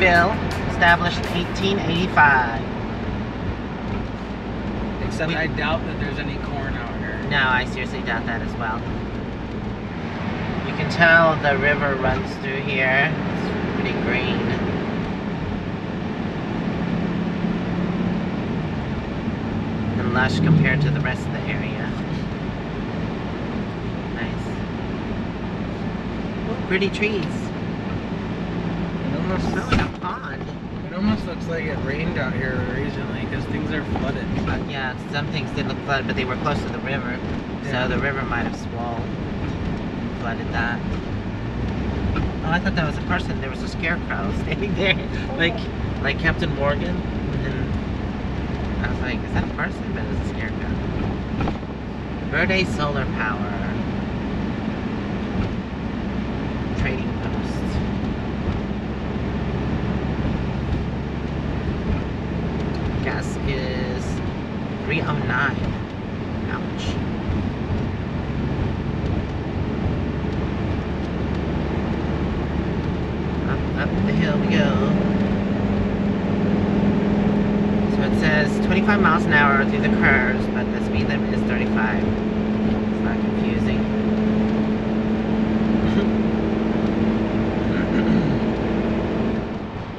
still, established in 1885. Except I doubt that there's any corn out here. No, I seriously doubt that as well. You can tell the river runs through here. It's pretty green. And lush compared to the rest of the area. Nice. Pretty trees. It almost It's like a pond. It almost looks like it rained out here recently because things are flooded. Yeah, some things did look flooded, but they were close to the river. Yeah. So the river might have swollen, flooded that. Oh, I thought that was a person. There was a scarecrow standing there, like Captain Morgan. And I was like, is that a person? But it was a scarecrow. Verde Solar Power. Trading post. Gas is $3.09. Ouch. Up the hill we go. So it says 25 miles an hour through the curves, but the speed limit is 35. It's not confusing.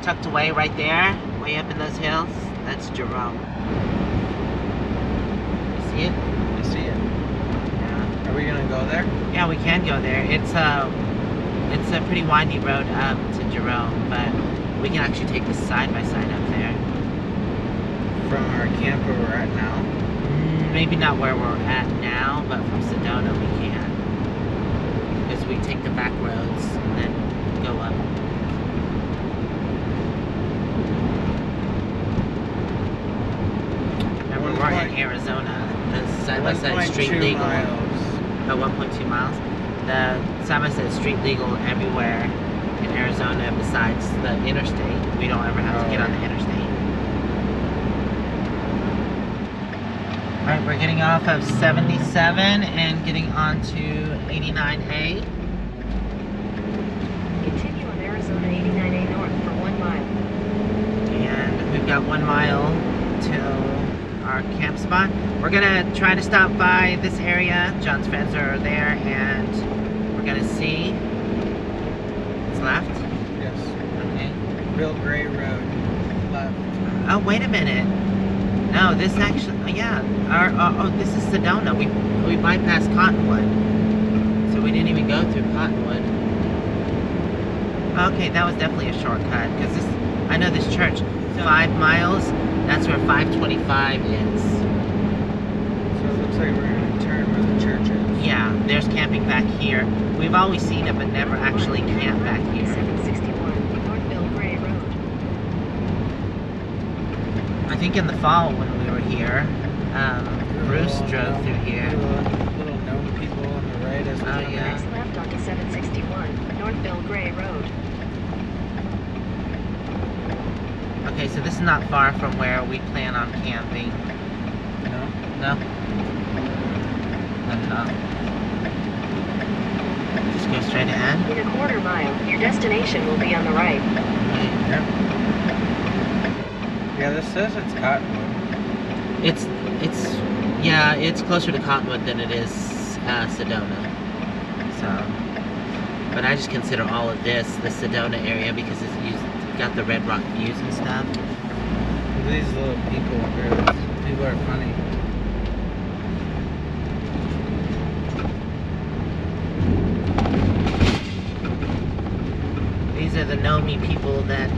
Tucked away right there, way up in those hills, that's Jerome. You see it? I see it. Yeah. Are we gonna go there? Yeah, we can go there. It's a pretty windy road up to Jerome, but we can actually take this side by side up there. From our camp where we're at now? Maybe not where we're at now, but from Sedona we can. Because we take the back roads and then go up. Remember, we're in Arizona. The side-by-side street legal. 1.2 miles. The side-by-side street legal everywhere in Arizona besides the interstate. We don't ever have to get on the interstate. Alright, we're getting off of 77 and getting on to 89A. Continue on Arizona 89A north for 1 mile. And we've got 1 mile till our camp spot. We're gonna try to stop by this area. John's friends are there and we're gonna see. It's left? Yes. Okay. Real gray road. Left. Oh, wait a minute. No, this actually, yeah. Oh, this is Sedona. We bypassed Cottonwood. So we didn't even go through Cottonwood. Okay, that was definitely a shortcut. Because this, I know this church. 5 miles, that's where 525 is. So it looks like we're gonna turn where the church is. Yeah, there's camping back here. We've always seen it, but never actually camped back here. 761 Northville Gray Road. I think in the fall when we were here, Bruce drove through here. Little gnome people on the right as we Oh, come yeah. Next left onto 761 Northville Gray Road. Okay, so this is not far from where we plan on camping. No? No? No. Just go straight ahead. In a quarter mile, your destination will be on the right. Yep. Yeah, this says it's Cottonwood. Yeah, it's closer to Cottonwood than it is Sedona. So, but I just consider all of this the Sedona area because it's got the Red Rock views and stuff. These little people here, people are funny. These are the Nomi people that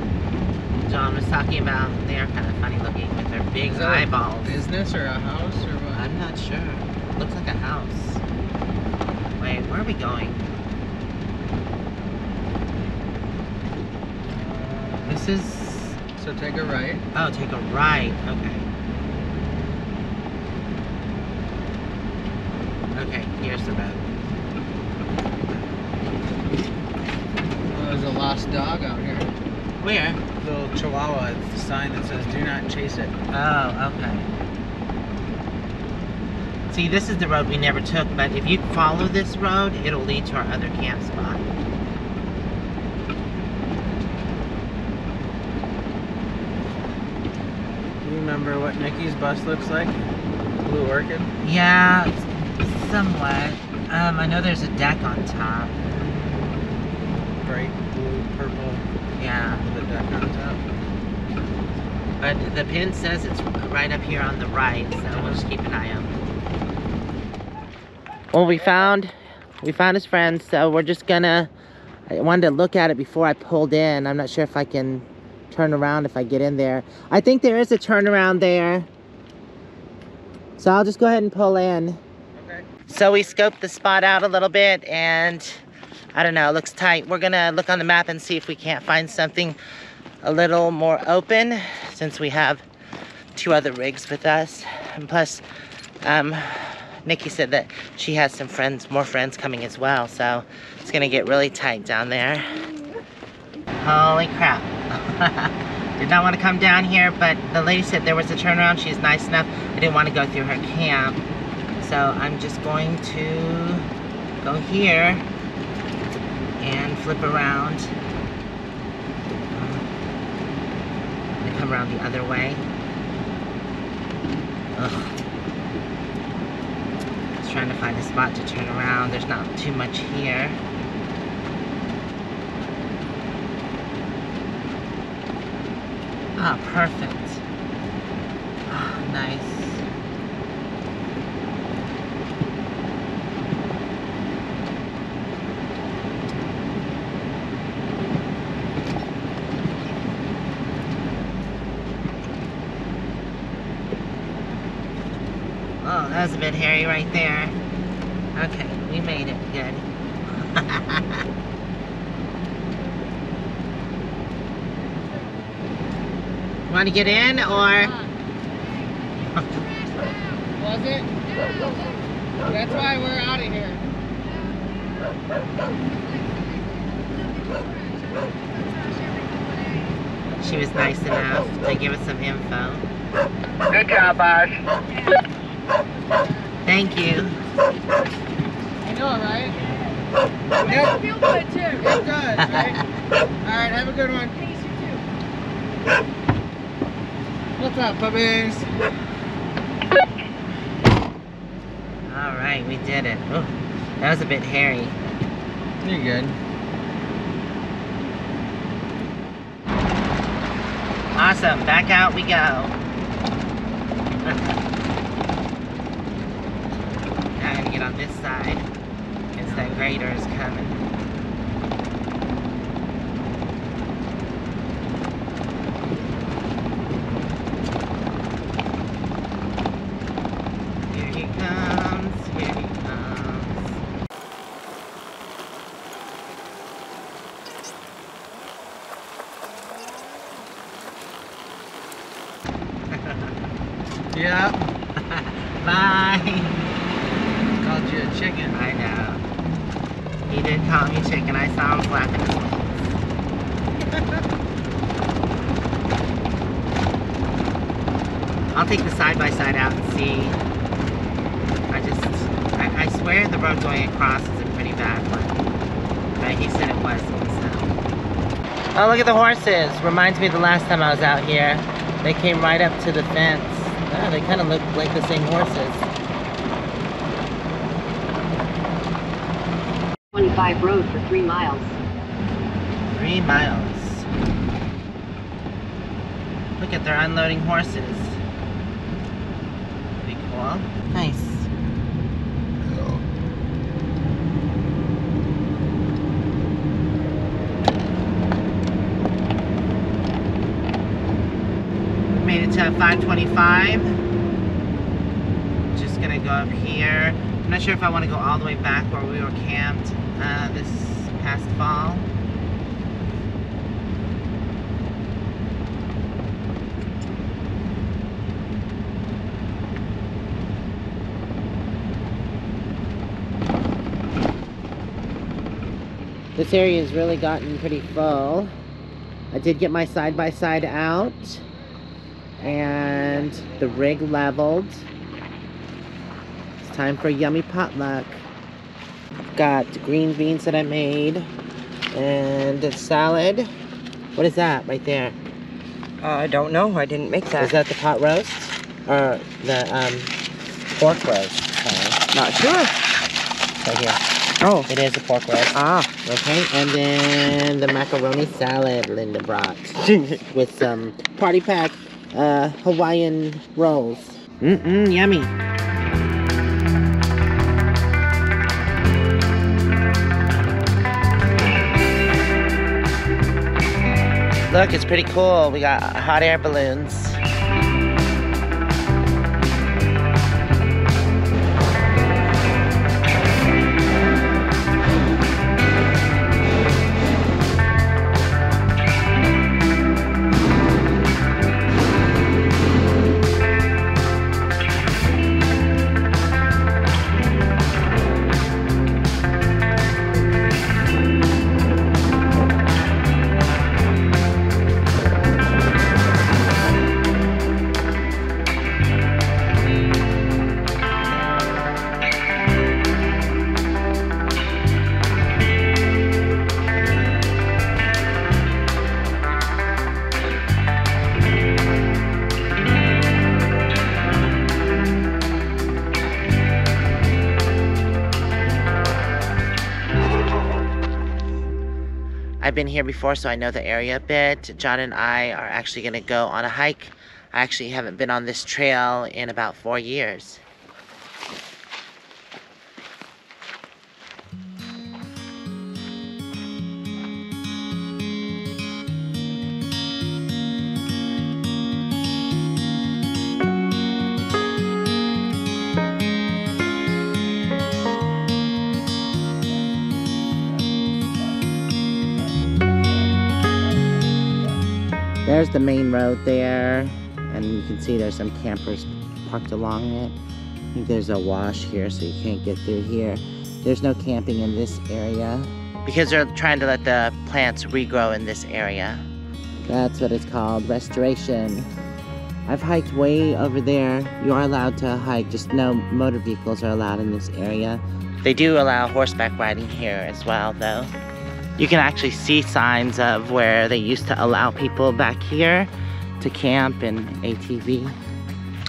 John was talking about. They are kind of funny looking with their big Is that eyeballs. a business or a house or what? I'm not sure. Looks like a house. Wait, where are we going? This is... So take a right. Oh, take a right. Okay. Okay, here's the road. Oh, there's a lost dog out here. Where? Little chihuahua. It's the sign that says "Do not chase it." Oh, okay. See, this is the road we never took, but if you follow this road, it'll lead to our other camp spot. remember what Nikki's bus looks like? Blue Orchid? Yeah, somewhat. I know there's a deck on top. Bright blue, purple, Yeah. with a deck on top. But the pin says it's right up here on the right, so we'll just keep an eye out. Well, we found his friend, so we're just gonna, I wanted to look at it before I pulled in. I'm not sure if I can turn around if I get in there. I think there is a turnaround there. So I'll just go ahead and pull in. Okay. So we scoped the spot out a little bit, and I don't know, it looks tight. We're gonna look on the map and see if we can't find something a little more open, since we have 2 other rigs with us. And plus, Nikki said that she has some friends, more friends coming as well, so it's gonna get really tight down there. Holy crap. Did not want to come down here, but the lady said there was a turnaround. She's nice enough. I didn't want to go through her camp, so I'm just going to go here and flip around. And come around the other way. Ugh. Just trying to find a spot to turn around. There's not too much here. Ah, perfect. Ah, nice. Oh, that was a bit hairy right there. Okay, we made it. Good. Want to get in, or? Was it? That's why we're out of here. She was nice enough to give us some info. Good job, boss. Thank you. I know, right? Yep. Feel good too. It does, right? Alright, have a good one. Thanks, you too. What's up, puppies? Alright, we did it. Ooh, that was a bit hairy. You're good. Awesome, back out we go. Now I'm gonna get on this side, because that grader is coming. Here he comes, here he comes. Yeah. Bye. Called you a chicken. I know. He did call me chicken. I saw him flapping his wings. I'll take the side-by-side out and see. I swear the road going across is a pretty bad one. But he said it wasn't, so. Oh, look at the horses. Reminds me of the last time I was out here. They came right up to the fence. Oh, they kind of look like the same horses. 25 road for 3 miles. 3 miles. Look at, they're unloading horses. Pretty cool. Nice. Made it to 525. Just gonna go up here. I'm not sure if I want to go all the way back where we were camped this past fall. This area has really gotten pretty full. I did get my side-by-side out and the rig leveled. It's time for a yummy potluck. Got green beans that I made and a salad. What is that right there? I don't know. I didn't make that. Is that the pot roast? Or the pork roast? Sorry. Not sure. Right here. Oh. It is a pork roast. Ah. Okay, and then the macaroni salad Linda brought with some party pack Hawaiian rolls. Yummy. Look, it's pretty cool. We got hot air balloons. I've been here before, so I know the area a bit. John and I are actually going to go on a hike. I actually haven't been on this trail in about 4 years. There's the main road there, and you can see there's some campers parked along it. I think there's a wash here, so you can't get through here. There's no camping in this area because they're trying to let the plants regrow in this area. That's what it's called, restoration. I've hiked way over there. You are allowed to hike, just no motor vehicles are allowed in this area. They do allow horseback riding here as well, though. You can actually see signs of where they used to allow people back here to camp and ATV.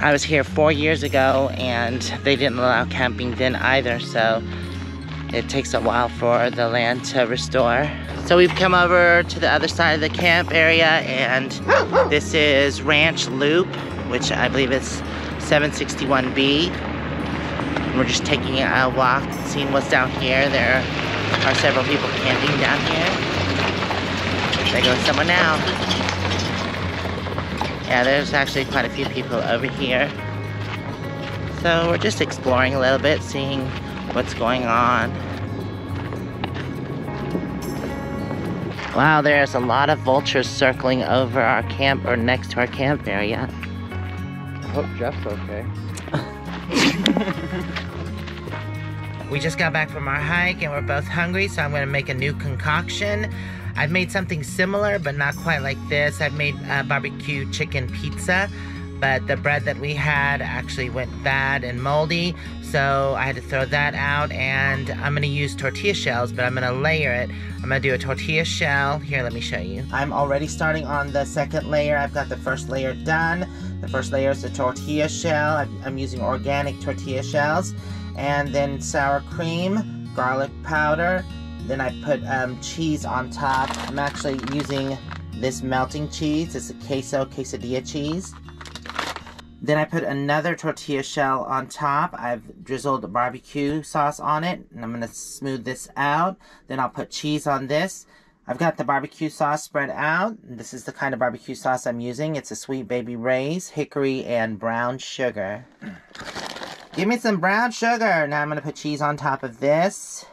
I was here 4 years ago and they didn't allow camping then either, so it takes a while for the land to restore. So we've come over to the other side of the camp area, and this is Ranch Loop, which I believe is 761B. We're just taking a walk, seeing what's down here. There are several people camping down here. There goes someone now. Yeah, there's actually quite a few people over here. So we're just exploring a little bit, seeing what's going on. Wow, there's a lot of vultures circling over our camp, or next to our camp area. I hope Jeff's okay. We just got back from our hike and we're both hungry, so I'm gonna make a new concoction. I've made something similar, but not quite like this. I've made barbecue chicken pizza, but the bread that we had actually went bad and moldy, so I had to throw that out, and I'm gonna use tortilla shells, but I'm gonna layer it. I'm gonna do a tortilla shell. Here, let me show you. I'm already starting on the second layer. I've got the first layer done. The first layer is the tortilla shell. I'm using organic tortilla shells. And then sour cream, garlic powder. Then I put cheese on top. I'm actually using this melting cheese. It's a quesadilla cheese. Then I put another tortilla shell on top. I've drizzled barbecue sauce on it, and I'm gonna smooth this out. Then I'll put cheese on this. I've got the barbecue sauce spread out. This is the kind of barbecue sauce I'm using. It's a Sweet Baby Ray's, hickory, and brown sugar. Give me some brown sugar. Now I'm gonna put cheese on top of this.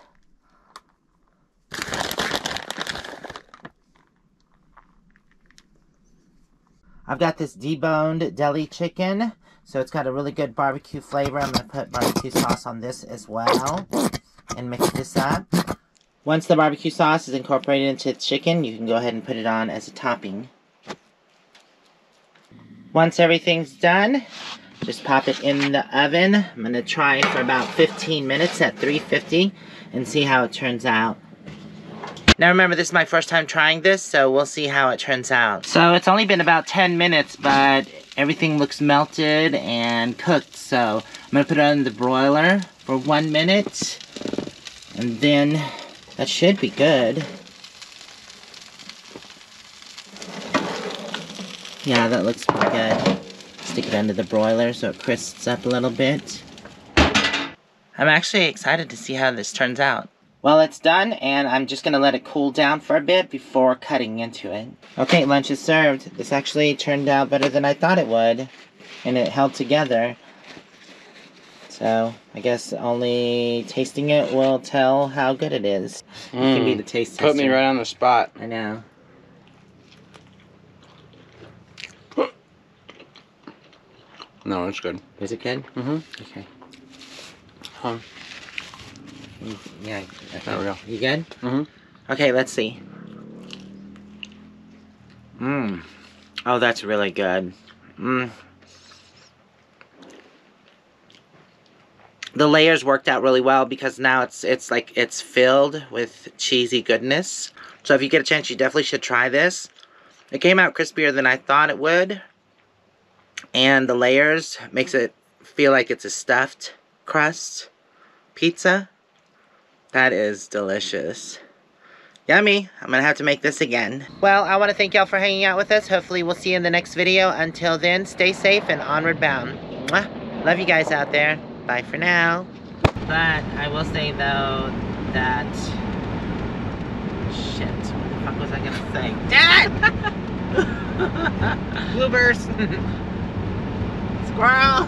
I've got this deboned deli chicken, so it's got a really good barbecue flavor. I'm gonna put barbecue sauce on this as well and mix this up. Once the barbecue sauce is incorporated into the chicken, you can go ahead and put it on as a topping. Once everything's done, just pop it in the oven. I'm gonna try it for about 15 minutes at 350 and see how it turns out. Now remember, this is my first time trying this, so we'll see how it turns out. So it's only been about 10 minutes, but everything looks melted and cooked. So I'm gonna put it on the broiler for 1 minute, and then that should be good. Yeah, that looks pretty good. Stick it under the broiler so it crisps up a little bit. I'm actually excited to see how this turns out. Well, it's done, and I'm just gonna let it cool down for a bit before cutting into it. Okay, lunch is served. This actually turned out better than I thought it would, and it held together. So, I guess only tasting it will tell how good it is. You can be the taste tester. Put me right on the spot. I know. No, it's good. Is it good? Mm-hmm. Okay. Huh. Yeah. Okay. There we go. You good? Mm-hmm. Okay, let's see. Mmm. Oh, that's really good. Mmm. The layers worked out really well because now it's like it's filled with cheesy goodness. So if you get a chance, you definitely should try this. It came out crispier than I thought it would. And the layers makes it feel like it's a stuffed crust pizza. That is delicious. Yummy. I'm gonna have to make this again. Well, I want to thank y'all for hanging out with us. Hopefully we'll see you in the next video. Until then, stay safe and onward bound. Mwah. Love you guys out there. Bye for now. But I will say though that... Shit. What the fuck was I gonna say? Dad! Bloopers! Squirrel!